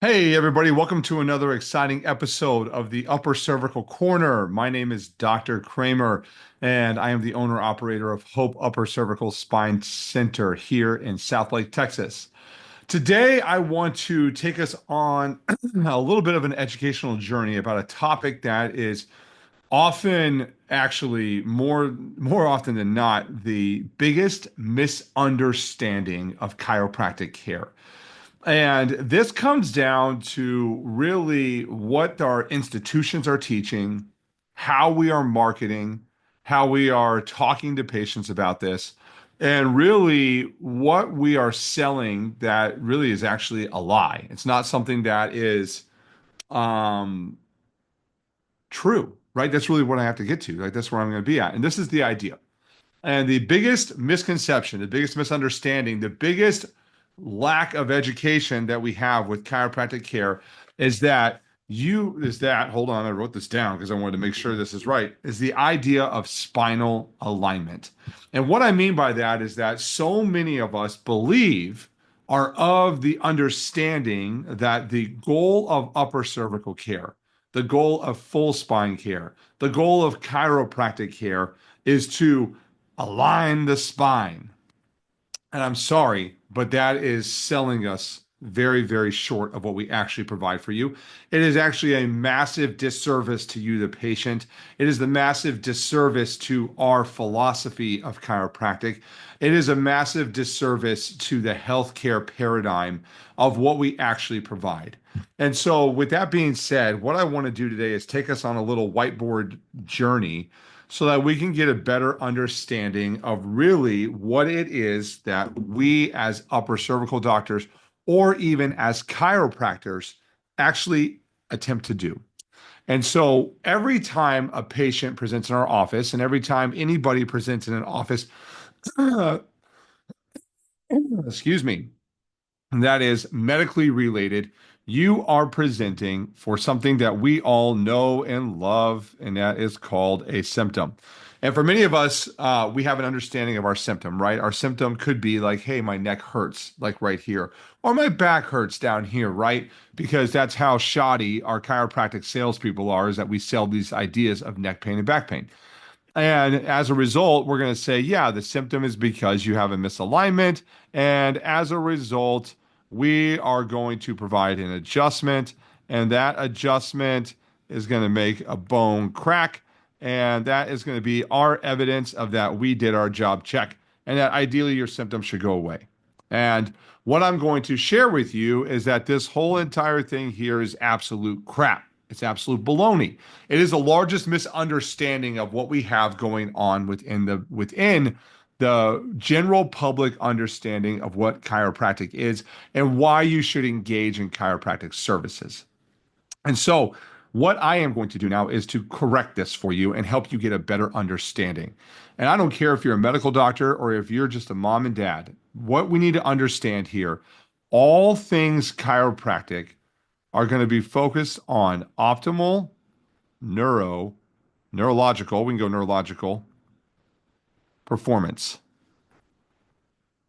Hey, everybody, welcome to another exciting episode of the Upper Cervical Corner. My name is Dr. Kramer, and I am the owner operator of Hope Upper Cervical Spine Center here in South Lake, Texas. Today, I want to take us on a little bit of an educational journey about a topic that is often, actually, more often than not, the biggest misunderstanding of chiropractic care. And this comes down to really what our institutions are teaching, how we are marketing, how we are talking to patients about this, and really what we are selling that really is actually a lie. It's not something that is um, true, right? That's really what I have to get to. Like, that's where I'm going to be at. And this is the idea. And the biggest misconception, the biggest misunderstanding, the biggest lack of education that we have with chiropractic care is hold on, I wrote this down because I wanted to make sure this is right, is the idea of spinal alignment. And what I mean by that is that so many of us believe are of the understanding that the goal of upper cervical care, the goal of full spine care, the goal of chiropractic care is to align the spine. And I'm sorry, but that is selling us very, very short of what we actually provide for you. It is actually a massive disservice to you, the patient. It is the massive disservice to our philosophy of chiropractic. It is a massive disservice to the healthcare paradigm of what we actually provide. And so, with that being said, what I want to do today is take us on a little whiteboard journey so that we can get a better understanding of really what it is that we as upper cervical doctors or even as chiropractors actually attempt to do. And so every time a patient presents in our office and every time anybody presents in an office, excuse me, that is medically related, you are presenting for something that we all know and love, and that is called a symptom. And for many of us, we have an understanding of our symptom, right? Our symptom could be like, hey, my neck hurts, like right here, or my back hurts down here, right? Because that's how shoddy our chiropractic salespeople are, is that we sell these ideas of neck pain and back pain. And as a result, we're going to say, yeah, the symptom is because you have a misalignment. And as a result, we are going to provide an adjustment. And that adjustment is going to make a bone crack. And that is going to be our evidence of that we did our job check. And that ideally your symptoms should go away. And what I'm going to share with you is that this whole entire thing here is absolute crap. It's absolute baloney. It is the largest misunderstanding of what we have going on within the general public understanding of what chiropractic is and why you should engage in chiropractic services. And so, what I am going to do now is to correct this for you and help you get a better understanding. And I don't care if you're a medical doctor or if you're just a mom and dad, what we need to understand here, all things chiropractic are going to be focused on optimal neurological, we can go neurological performance.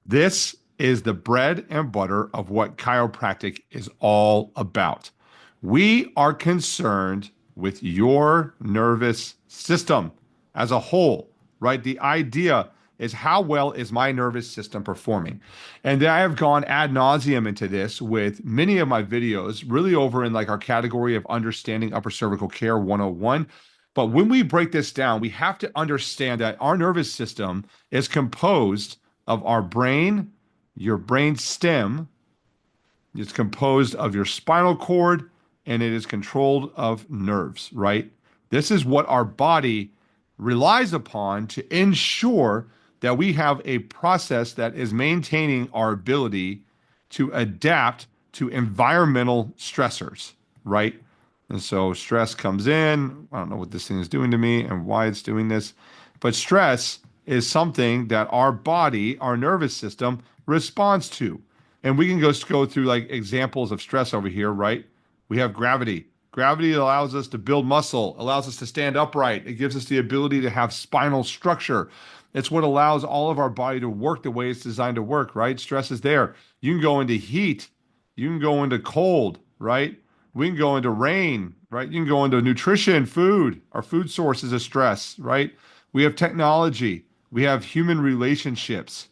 This is the bread and butter of what chiropractic is all about. We are concerned with your nervous system as a whole, right? The idea is how well is my nervous system performing? And I have gone ad nauseum into this with many of my videos, really over in like our category of understanding upper cervical care 101. But when we break this down, we have to understand that our nervous system is composed of our brain, your brain stem. It's composed of your spinal cord and it is controlled of nerves, right? This is what our body relies upon to ensure that we have a process that is maintaining our ability to adapt to environmental stressors, right? And so stress comes in. I don't know what this thing is doing to me and why it's doing this, but stress is something that our body, our nervous system responds to. And we can go through like examples of stress over here, right? We have gravity. Gravity allows us to build muscle, allows us to stand upright. It gives us the ability to have spinal structure. It's what allows all of our body to work the way it's designed to work, right? Stress is there. You can go into heat, you can go into cold, right? We can go into rain, right? You can go into nutrition, food. Our food source is a stress, right? We have technology. We have human relationships.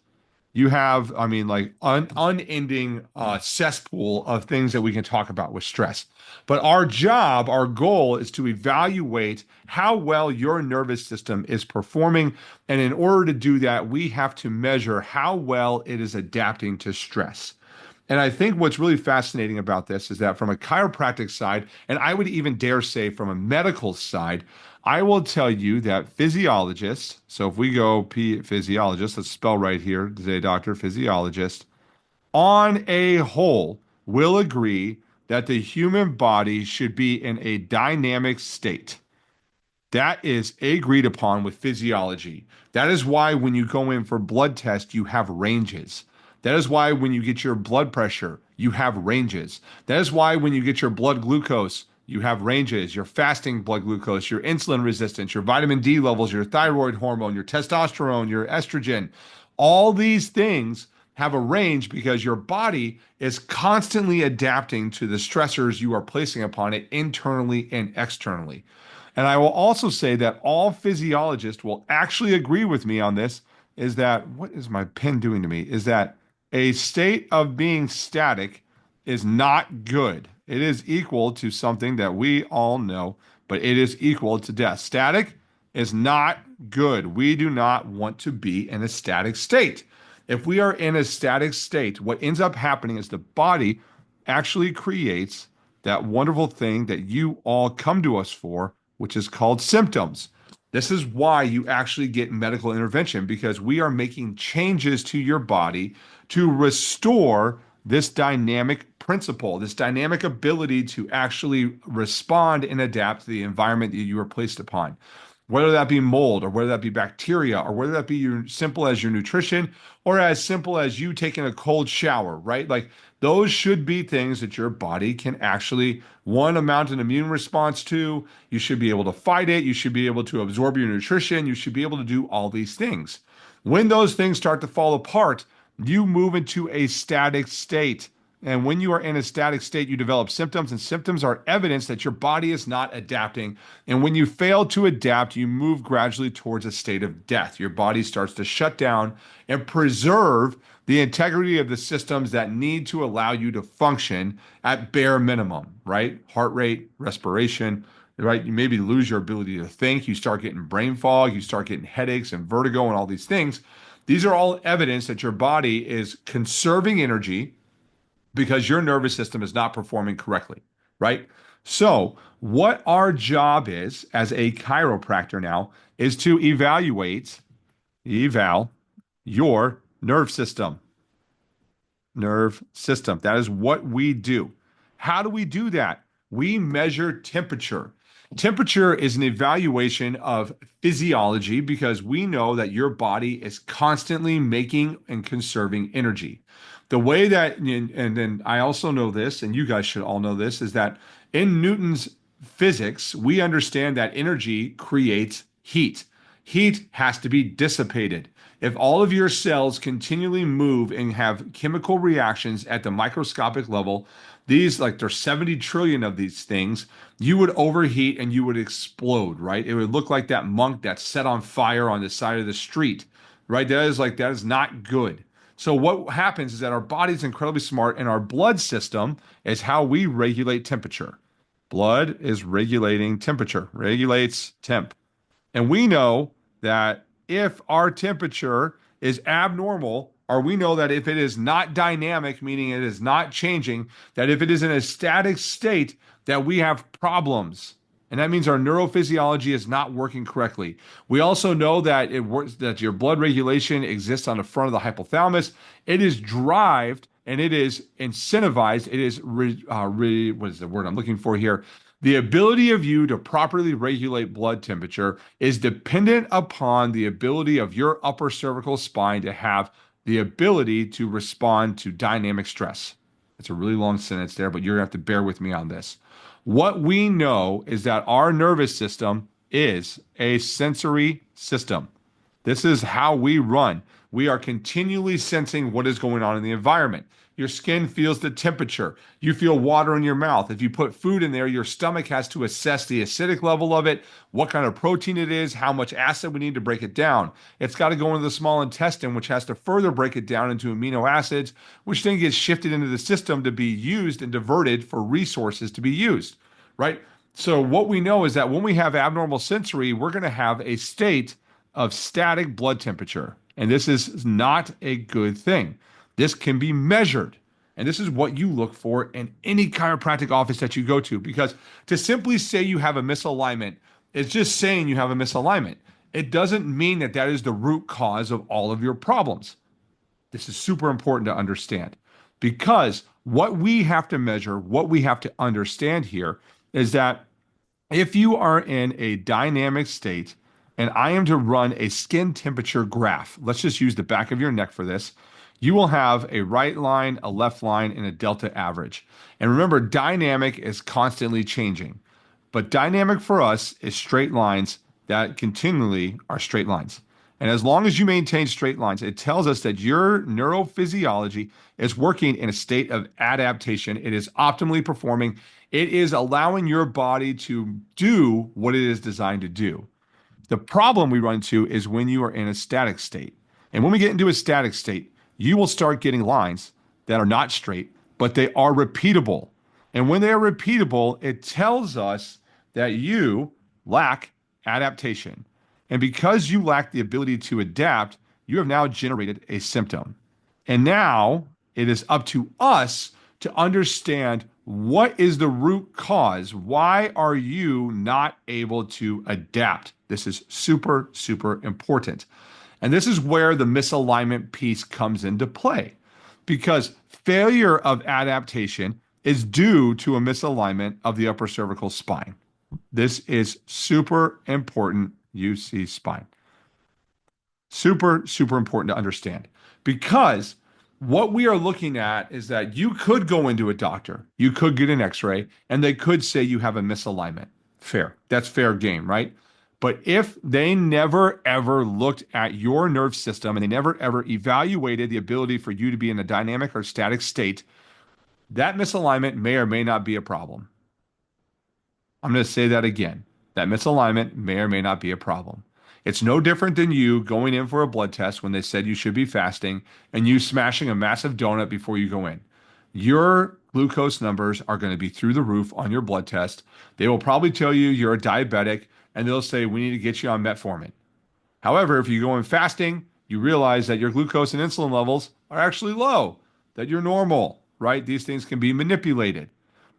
You have, I mean, like unending cesspool of things that we can talk about with stress. But our job, our goal is to evaluate how well your nervous system is performing. And in order to do that, we have to measure how well it is adapting to stress. And I think what's really fascinating about this is that from a chiropractic side, and I would even dare say from a medical side, I will tell you that physiologists, so if we go physiologist, let's spell right here today, doctor, physiologist, on a whole will agree that the human body should be in a dynamic state. That is agreed upon with physiology. That is why when you go in for blood test, you have ranges. That is why when you get your blood pressure, you have ranges. That is why when you get your blood glucose, you have ranges, your fasting blood glucose, your insulin resistance, your vitamin D levels, your thyroid hormone, your testosterone, your estrogen. All these things have a range because your body is constantly adapting to the stressors you are placing upon it internally and externally. And I will also say that all physiologists will actually agree with me on this is that what is my pen doing to me? Is that a state of being static is not good. It is equal to something that we all know, but it is equal to death. Static is not good. We do not want to be in a static state. If we are in a static state, what ends up happening is the body actually creates that wonderful thing that you all come to us for, which is called symptoms. This is why you actually get medical intervention because we are making changes to your body to restore this dynamic principle, this dynamic ability to actually respond and adapt to the environment that you are placed upon. Whether that be mold or whether that be bacteria or whether that be your simple as your nutrition or as simple as you taking a cold shower, right? Like those should be things that your body can actually, one, mount an immune response to. You should be able to fight it. You should be able to absorb your nutrition. You should be able to do all these things. When those things start to fall apart, you move into a static state. And when you are in a static state, you develop symptoms, and symptoms are evidence that your body is not adapting. And when you fail to adapt, you move gradually towards a state of death. Your body starts to shut down and preserve the integrity of the systems that need to allow you to function at bare minimum, right? Heart rate, respiration, right? You maybe lose your ability to think. You start getting brain fog. You start getting headaches and vertigo and all these things. These are all evidence that your body is conserving energy because your nervous system is not performing correctly, right? So, what our job is as a chiropractor now is to eval your nerve system. That is what we do. How do we do that? We measure temperature. Temperature is an evaluation of physiology because we know that your body is constantly making and conserving energy. The way that, and then I also know this, and you guys should all know this, is that in Newton's physics, we understand that energy creates heat. Heat has to be dissipated. If all of your cells continually move and have chemical reactions at the microscopic level, these, like there's 70 trillion of these things, you would overheat and you would explode, right? It would look like that monk that's set on fire on the side of the street, right? That is not good. So what happens is that our body's incredibly smart and our blood system is how we regulate temperature. Blood is regulating temperature, regulates temp. And we know that if our temperature is abnormal, or we know that if it is not dynamic, meaning it is not changing, that if it is in a static state, that we have problems. And that means our neurophysiology is not working correctly. We also know that it works, that your blood regulation exists on the front of the hypothalamus. It is derived and it is incentivized. It is what is the word I'm looking for here? The ability of you to properly regulate blood temperature is dependent upon the ability of your upper cervical spine to have the ability to respond to dynamic stress. It's a really long sentence there, but you're going to have to bear with me on this. What we know is that our nervous system is a sensory system. This is how we run. We are continually sensing what is going on in the environment. Your skin feels the temperature. You feel water in your mouth. If you put food in there, your stomach has to assess the acidic level of it, what kind of protein it is, how much acid we need to break it down. It's got to go into the small intestine, which has to further break it down into amino acids, which then gets shifted into the system to be used and diverted for resources to be used, right? So what we know is that when we have abnormal sensory, we're going to have a state of static blood temperature. And this is not a good thing. This can be measured. And this is what you look for in any chiropractic office that you go to. Because to simply say you have a misalignment is just saying you have a misalignment. It doesn't mean that that is the root cause of all of your problems. This is super important to understand because what we have to measure, what we have to understand here is that if you are in a dynamic state and I am to run a skin temperature graph, let's just use the back of your neck for this. You will have a right line, a left line, and a delta average. And remember, dynamic is constantly changing. But dynamic for us is straight lines that continually are straight lines. And as long as you maintain straight lines, it tells us that your neurophysiology is working in a state of adaptation. It is optimally performing. It is allowing your body to do what it is designed to do. The problem we run into is when you are in a static state. And when we get into a static state, you will start getting lines that are not straight, but they are repeatable. And when they are repeatable, it tells us that you lack adaptation. And because you lack the ability to adapt, you have now generated a symptom. And now it is up to us to understand what is the root cause. Why are you not able to adapt? This is super, super important. And this is where the misalignment piece comes into play because failure of adaptation is due to a misalignment of the upper cervical spine. This is super important, UC spine. Super, super important to understand because what we are looking at is that you could go into a doctor, you could get an x-ray, and they could say you have a misalignment. Fair. That's fair game, right? But if they never ever looked at your nerve system and they never ever evaluated the ability for you to be in a dynamic or static state, that misalignment may or may not be a problem. I'm going to say that again. That misalignment may or may not be a problem. It's no different than you going in for a blood test when they said you should be fasting and you smashing a massive donut before you go in. Your glucose numbers are going to be through the roof on your blood test. They will probably tell you you're a diabetic and they'll say, we need to get you on metformin. However, if you go in fasting, you realize that your glucose and insulin levels are actually low, that you're normal, right? These things can be manipulated.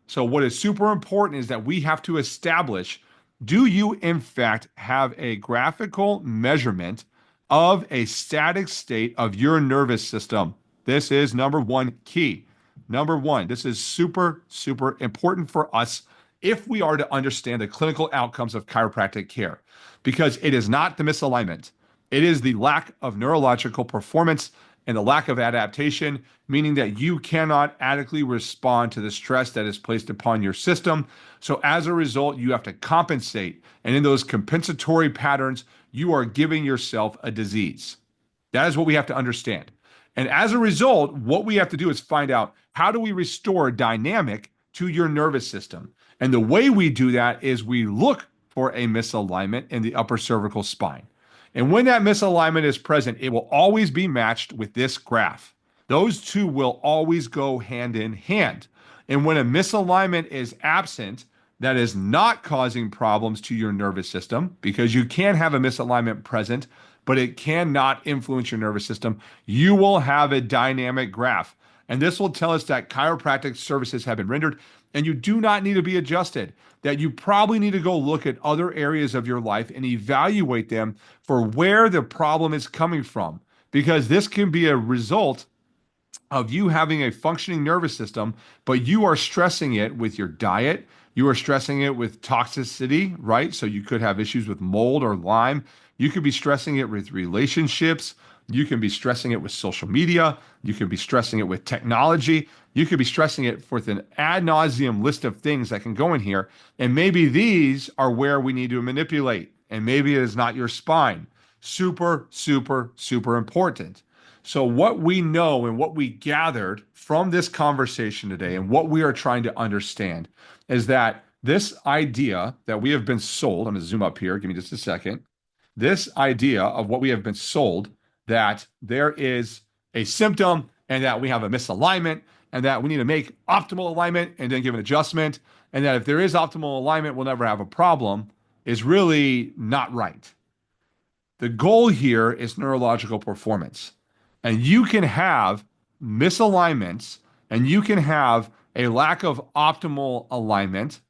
So what is super important is that we have to establish, do you in fact have a graphical measurement of a static state of your nervous system? This is number one key. Number one, this is super, super important for us if we are to understand the clinical outcomes of chiropractic care, because it is not the misalignment. It is the lack of neurological performance and the lack of adaptation, meaning that you cannot adequately respond to the stress that is placed upon your system. So as a result, you have to compensate. And in those compensatory patterns, you are giving yourself a disease. That is what we have to understand. And as a result, what we have to do is find out, how do we restore dynamic to your nervous system? And the way we do that is we look for a misalignment in the upper cervical spine. And when that misalignment is present, it will always be matched with this graph. Those two will always go hand in hand. And when a misalignment is absent, that is not causing problems to your nervous system, because you can have a misalignment present, but it cannot influence your nervous system, you will have a dynamic graph. And this will tell us that chiropractic services have been rendered and you do not need to be adjusted, that you probably need to go look at other areas of your life and evaluate them for where the problem is coming from, because this can be a result of you having a functioning nervous system, but you are stressing it with your diet. You are stressing it with toxicity, right? So you could have issues with mold or Lyme. You could be stressing it with relationships. You can be stressing it with social media. You could be stressing it with technology. You could be stressing it with an ad nauseum list of things that can go in here. And maybe these are where we need to manipulate. And maybe it is not your spine. Super, super, super important. So, what we know and what we gathered from this conversation today and what we are trying to understand is that this idea that we have been sold, I'm going to zoom up here, give me just a second. This idea of what we have been sold that there is a symptom and that we have a misalignment and that we need to make optimal alignment and then give an adjustment, and that if there is optimal alignment, we'll never have a problem, is really not right. The goal here is neurological performance. And you can have misalignments and you can have a lack of optimal alignment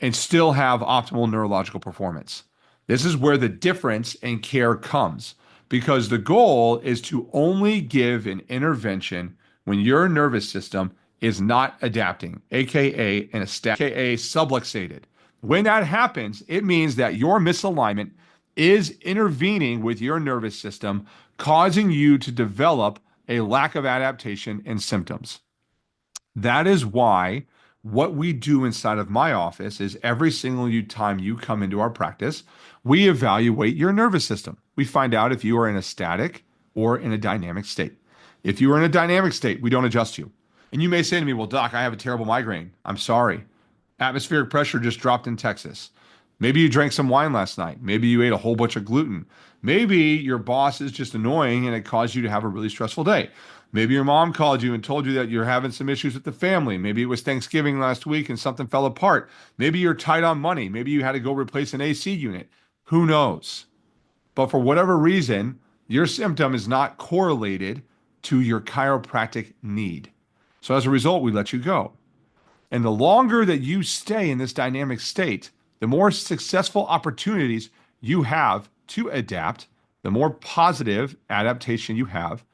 and still have optimal neurological performance. This is where the difference in care comes because the goal is to only give an intervention when your nervous system is not adapting, aka aka subluxated. When that happens, it means that your misalignment is intervening with your nervous system, causing you to develop a lack of adaptation and symptoms. That is why what we do inside of my office is every single time you come into our practice, we evaluate your nervous system. We find out if you are in a static or in a dynamic state. If you are in a dynamic state, we don't adjust you. And you may say to me, well, doc, I have a terrible migraine. I'm sorry. Atmospheric pressure just dropped in Texas. Maybe you drank some wine last night. Maybe you ate a whole bunch of gluten. Maybe your boss is just annoying and it caused you to have a really stressful day. Maybe your mom called you and told you that you're having some issues with the family. Maybe it was Thanksgiving last week and something fell apart. Maybe you're tight on money. Maybe you had to go replace an AC unit. Who knows? But for whatever reason, your symptom is not correlated to your chiropractic need. So as a result, we let you go. And the longer that you stay in this dynamic state, the more successful opportunities you have to adapt, the more positive adaptation you have,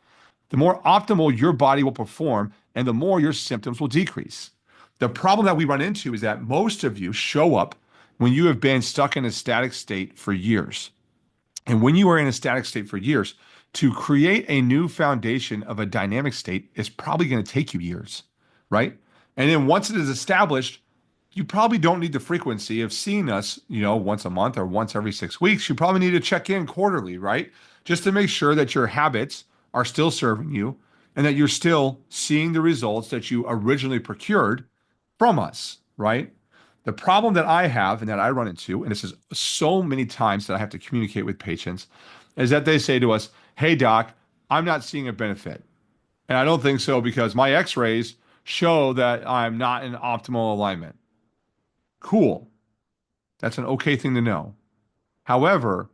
the more optimal your body will perform, and the more your symptoms will decrease. The problem that we run into is that most of you show up when you have been stuck in a static state for years. And when you are in a static state for years, to create a new foundation of a dynamic state is probably going to take you years, right? And then once it is established, you probably don't need the frequency of seeing us, once a month or once every 6 weeks. You probably need to check in quarterly, right? Just to make sure that your habits are still serving you and that you're still seeing the results that you originally procured from us, right? The problem that I have and that I run into, and this is so many times that I have to communicate with patients, is that they say to us, hey, doc, I'm not seeing a benefit. And I don't think so because my x-rays show that I'm not in optimal alignment. Cool. That's an okay thing to know. However,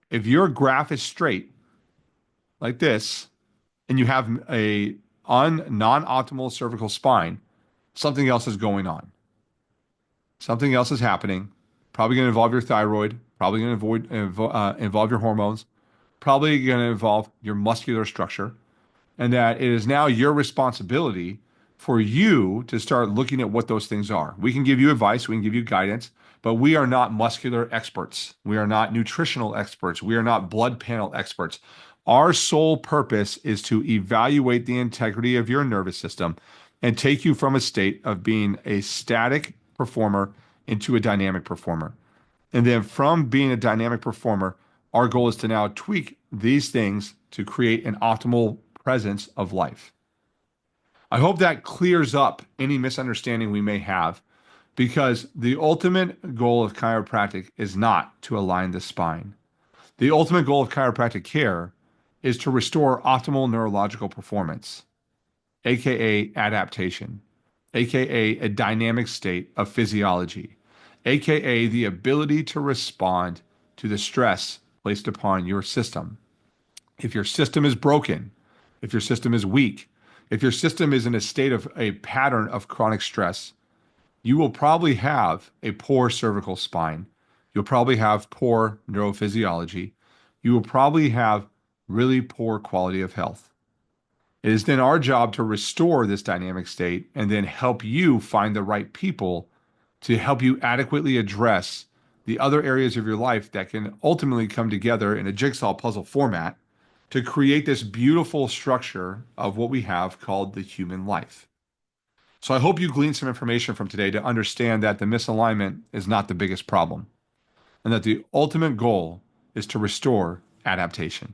if your graph is straight like this and you have a non-optimal cervical spine, something else is going on. Something else is happening. Probably going to involve your thyroid, probably going to involve your hormones, probably going to involve your muscular structure, and that it is now your responsibility for you to start looking at what those things are. We can give you advice, we can give you guidance, but we are not muscular experts. We are not nutritional experts. We are not blood panel experts. Our sole purpose is to evaluate the integrity of your nervous system and take you from a state of being a static performer into a dynamic performer. And then from being a dynamic performer, our goal is to now tweak these things to create an optimal presence of life. I hope that clears up any misunderstanding we may have because the ultimate goal of chiropractic is not to align the spine. The ultimate goal of chiropractic care is to restore optimal neurological performance, aka adaptation, aka a dynamic state of physiology, aka the ability to respond to the stress placed upon your system. If your system is broken, if your system is weak, if your system is in a state of a pattern of chronic stress, you will probably have a poor cervical spine. You'll probably have poor neurophysiology. You will probably have really poor quality of health. It is then our job to restore this dynamic state and then help you find the right people to help you adequately address the other areas of your life that can ultimately come together in a jigsaw puzzle format to create this beautiful structure of what we have called the human life. So I hope you gleaned some information from today to understand that the misalignment is not the biggest problem and that the ultimate goal is to restore adaptation.